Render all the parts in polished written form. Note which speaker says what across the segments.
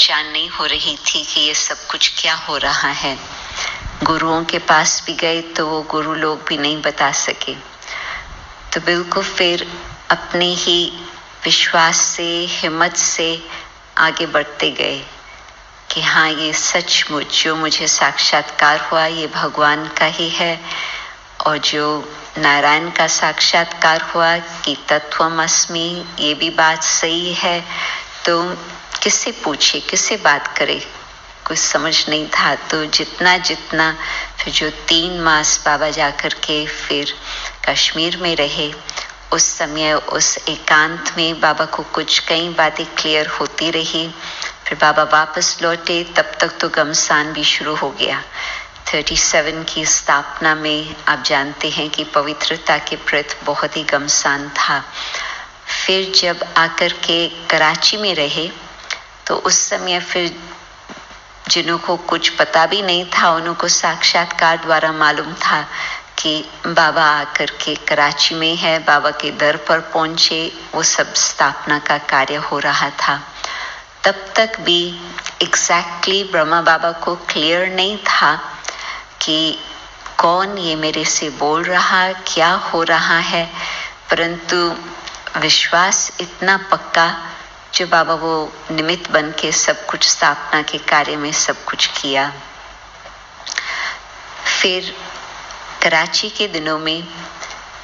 Speaker 1: पहचान नहीं हो रही थी कि ये सब कुछ क्या हो रहा है। गुरुओं के पास भी गए तो वो गुरु लोग भी नहीं बता सके। तो बिल्कुल फिर अपने ही विश्वास से, हिम्मत से आगे बढ़ते गए कि हाँ, ये सचमुच जो मुझे साक्षात्कार हुआ ये भगवान का ही है, और जो नारायण का साक्षात्कार हुआ कि तत्वमस्मि, ये भी बात सही है। तो किससे पूछे, किससे बात करे, कुछ समझ नहीं था। तो जितना जितना फिर जो 3 मास बाबा जाकर के फिर कश्मीर में रहे, उस समय उस एकांत में बाबा को कुछ कई बातें क्लियर होती रही। फिर बाबा वापस लौटे, तब तक तो घमसान भी शुरू हो गया। 37 की स्थापना में आप जानते हैं कि पवित्रता के प्रति बहुत ही घमसान था। फिर जब आकर के कराची में रहे तो उस समय फिर जिनको कुछ पता भी नहीं था, उनको साक्षात्कार द्वारा मालूम था कि बाबा आकर के कराची में है, बाबा के दर पर पहुंचे, वो सब स्थापना का कार्य हो रहा था। तब तक भी एग्जैक्टली ब्रह्मा बाबा को क्लियर नहीं था कि कौन ये मेरे से बोल रहा, क्या हो रहा है, परंतु विश्वास इतना पक्का जो बाबा वो निमित्त बन के सब कुछ स्थापना के कार्य में सब कुछ किया। फिर कराची के दिनों में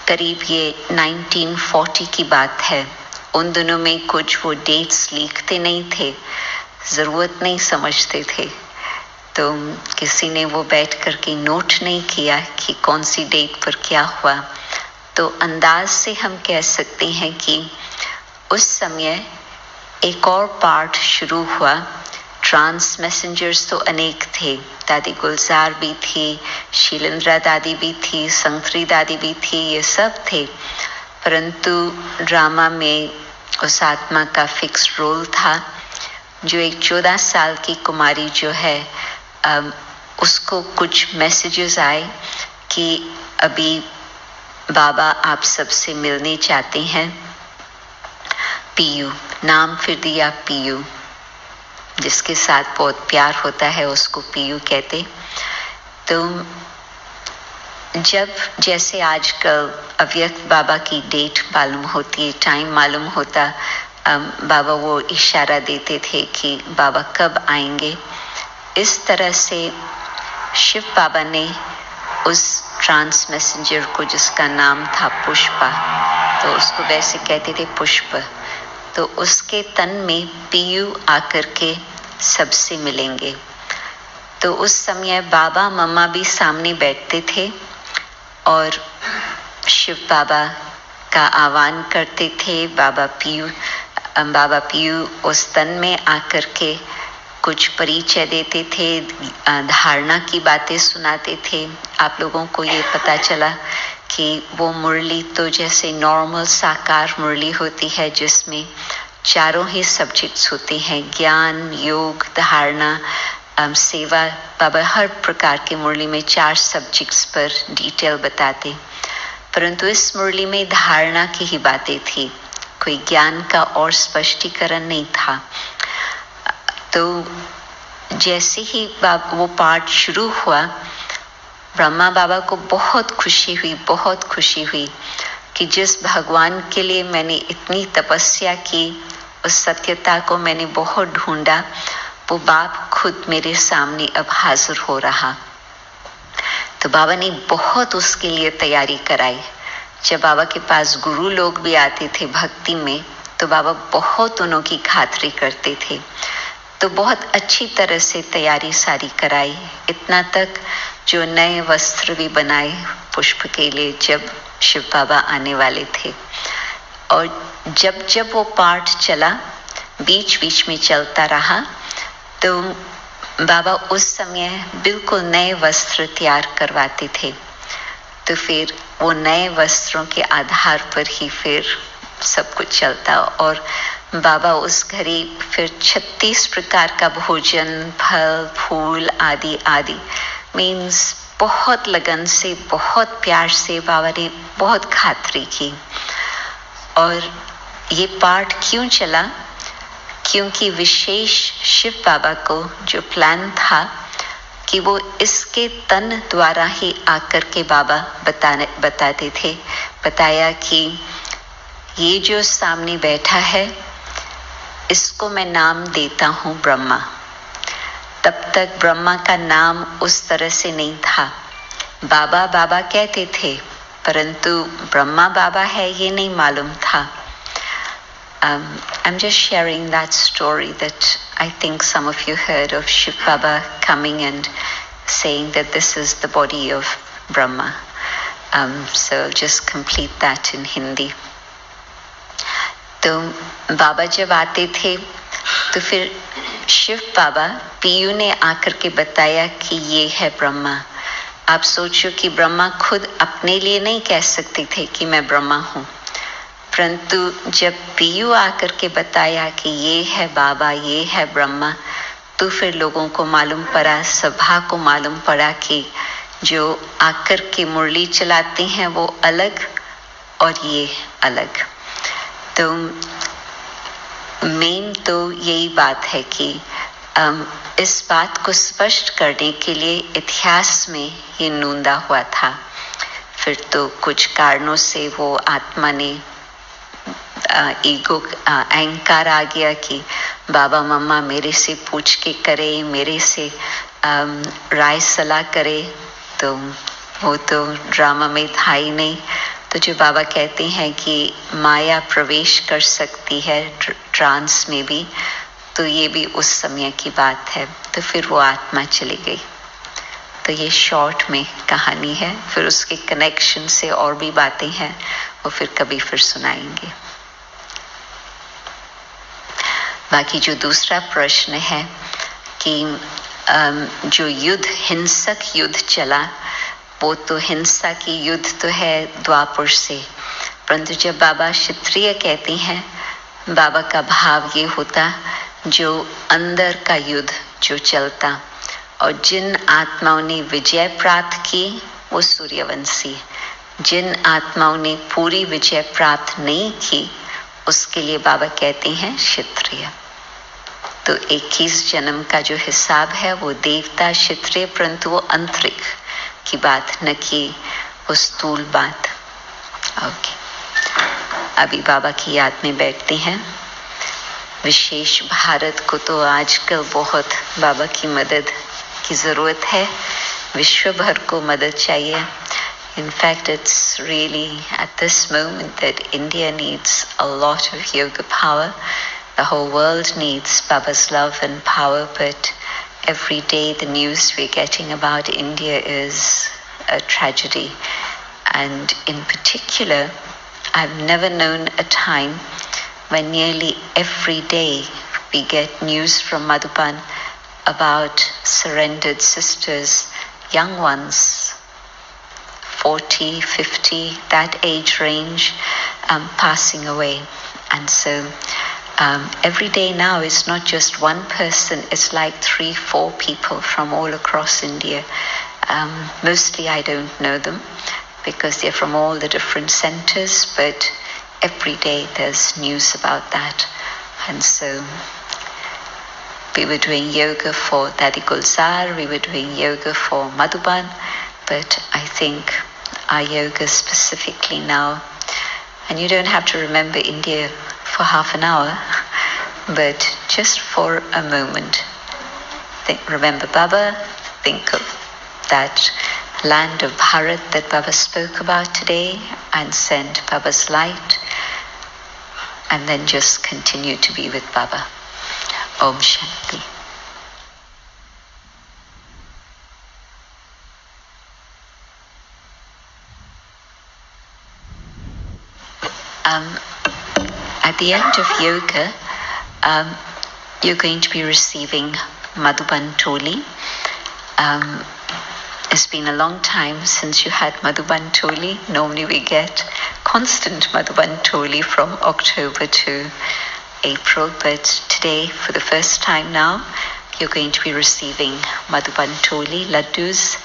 Speaker 1: करीब ये 1940 की बात है। उन दिनों में कुछ वो डेट्स लिखते नहीं थे, ज़रूरत नहीं समझते थे, तो किसी ने वो बैठ कर के नोट नहीं किया कि कौन सी डेट पर क्या हुआ। तो अंदाज से हम कह सकते हैं कि उस समय एक और पार्ट शुरू हुआ। ट्रांस मैसेंजर्स तो अनेक थे, दादी गुलजार भी थी, शीलेंद्रा दादी भी थी, संगत्री दादी भी थी, ये सब थे, परंतु ड्रामा में उस आत्मा का फिक्स रोल था। जो एक 14 साल की कुमारी जो है, उसको कुछ मैसेजेस आए कि अभी बाबा आप सबसे मिलने चाहते हैं। पीयू नाम फिर दिया, पीयू, जिसके साथ बहुत प्यार होता है उसको पीयू कहते। तो जब जैसे आजकल अव्यक्त बाबा की डेट मालूम होती है, टाइम मालूम होता, बाबा वो इशारा देते थे कि बाबा कब आएंगे। इस तरह से शिव बाबा ने उस ट्रांस मैसेंजर को, जिसका नाम था पुष्पा, तो उसको वैसे कहते थे पुष्प, तो उसके तन में पीयू आकर के सबसे मिलेंगे। तो उस समय बाबा मम्मा भी सामने बैठते थे और शिव बाबा का आह्वान करते थे। बाबा पीयू उस तन में आकर के कुछ परिचय देते थे, धारणा की बातें सुनाते थे। आप लोगों को ये पता चला कि वो मुरली तो जैसे नॉर्मल साकार मुरली होती है, जिसमें चारों ही सब्जेक्ट्स होते हैं, ज्ञान, योग, धारणा, सेवा। बाबा हर प्रकार की मुरली में 4 सब्जेक्ट्स पर डिटेल बताते, परंतु इस मुरली में धारणा की ही बातें थी, कोई ज्ञान का और स्पष्टीकरण नहीं था। तो जैसे ही वो पाठ शुरू हुआ, ब्रह्मा बाबा को बहुत खुशी हुई कि जिस भगवान के लिए मैंने इतनी तपस्या की, उस सत्यता को मैंने बहुत ढूंढा, वो बाप खुद मेरे सामने अब हाजिर हो रहा। तो बाबा ने बहुत उसके लिए तैयारी कराई। जब बाबा के पास गुरु लोग भी आते थे भक्ति में, तो बाबा बहुत उन्हों की खातिरी करते थे। तो बहुत अच्छी तरह से तैयारी सारी कराई, इतना तक जो नए वस्त्र भी बनाए पुष्प के लिए जब शिव बाबा आने वाले थे। और जब वो पाठ चला, बीच बीच में चलता रहा, तो बाबा उस समय बिल्कुल नए वस्त्र तैयार करवाते थे। तो फिर वो नए वस्त्रों के आधार पर ही फिर सब कुछ चलता। और बाबा उस घड़ी फिर 36 प्रकार का भोजन, फल, फूल आदि आदि, मीन्स बहुत लगन से, बहुत प्यार से बाबा ने बहुत खातिरी की। और ये पाठ क्यों चला क्योंकि विशेष शिव बाबा को जो प्लान था कि वो इसके तन द्वारा ही आकर के बाबा बताते थे, बताया कि ये जो सामने बैठा है इसको मैं नाम देता हूँ ब्रह्मा। तब तक ब्रह्मा का नाम उस तरह से नहीं था। बाबा बाबा कहते थे, परंतु ब्रह्मा बाबा है ये नहीं मालूम था। I'm just sharing that story that I think some of you heard of Shiv Baba coming and saying that this is the body of Brahma. So I'll just complete that in Hindi. तो बाबा जब आते थे तो फिर शिव बाबा PU ने आकर के बताया कि ये है ब्रह्मा। आप सोचो कि ब्रह्मा खुद अपने लिए नहीं कह सकते थे कि मैं ब्रह्मा हूँ, परंतु जब पीयू आकर के बताया कि ये है बाबा, ये है ब्रह्मा, तो फिर लोगों को मालूम पड़ा, सभा को मालूम पड़ा कि जो आकर के मुरली चलाते हैं वो अलग और ये अलग। तो मेन तो यही बात है कि इस बात को स्पष्ट करने के लिए इतिहास में ये नूंदा हुआ था। फिर तो कुछ कारणों से वो आत्मा ने ईगो अहंकार आ गया कि बाबा मम्मा मेरे से पूछ के करे, मेरे से राय सलाह करे, तो वो तो ड्रामा में था ही नहीं। तो जो बाबा कहते हैं कि माया प्रवेश कर सकती है ट्रांस में भी, तो ये भी उस समय की बात है। तो फिर वो आत्मा चली गई। तो ये शॉर्ट में कहानी है, फिर उसके कनेक्शन से और भी बातें हैं, वो फिर कभी फिर सुनाएंगे। बाकी जो दूसरा प्रश्न है कि जो युद्ध, हिंसक युद्ध चला, वो तो हिंसा की युद्ध तो है द्वापर से, परंतु जब बाबा क्षत्रिय कहते हैं, बाबा का भाव ये होता जो अंदर का युद्ध जो चलता, और जिन आत्माओं ने विजय प्राप्त की वो सूर्यवंशी, जिन आत्माओं ने पूरी विजय प्राप्त नहीं की उसके लिए बाबा कहते हैं क्षत्रिय। तो 21 जन्म का जो हिसाब है वो देवता क्षत्रिय, परंतु वो आंतरिक की बात, न कि वो स्थूल बात। ओके, अभी बाबा की याद में बैठते हैं। विशेष भारत को तो आजकल बहुत बाबा की मदद की ज़रूरत है, विश्व भर को मदद चाहिए। In fact, it's really at this moment that India needs a lot of yoga power. The whole world needs Baba's love and power, but every day the news we're getting about India is a tragedy. And in particular, I've never known a time when nearly every day we get news from Madhuban about surrendered sisters, young ones, 40, 50, that age range, passing away. And so every day now it's not just one person, it's like 3-4 people from all across India. Mostly I don't know them because they're from all the different centers, but every day there's news about that. And so we were doing yoga for Dadi Gulzar, we were doing yoga for Madhuban, but I think our yoga specifically now, and you don't have to remember India for half an hour, but just for a moment, remember Baba, think of that land of Bharat that Baba spoke about today, and send Baba's light, and then just continue to be with Baba. Om Shanti. At the end of yoga, you're going to be receiving Madhuban Toli. It's been a long time since you had Madhuban Toli. Normally we get constant Madhuban Toli from October to April, but today, for the first time now, you're going to be receiving Madhuban Toli, laddus.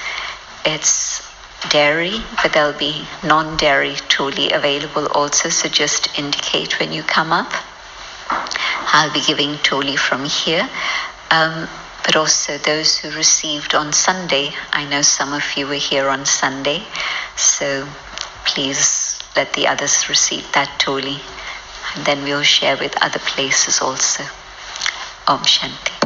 Speaker 1: It's dairy, but there'll be non-dairy Toli available also, so just indicate when you come up. I'll be giving Toli from here. But also those who received on Sunday. I know some of you were here on Sunday, so please let the others receive that Toli. And then we'll share with other places also. Om Shanti.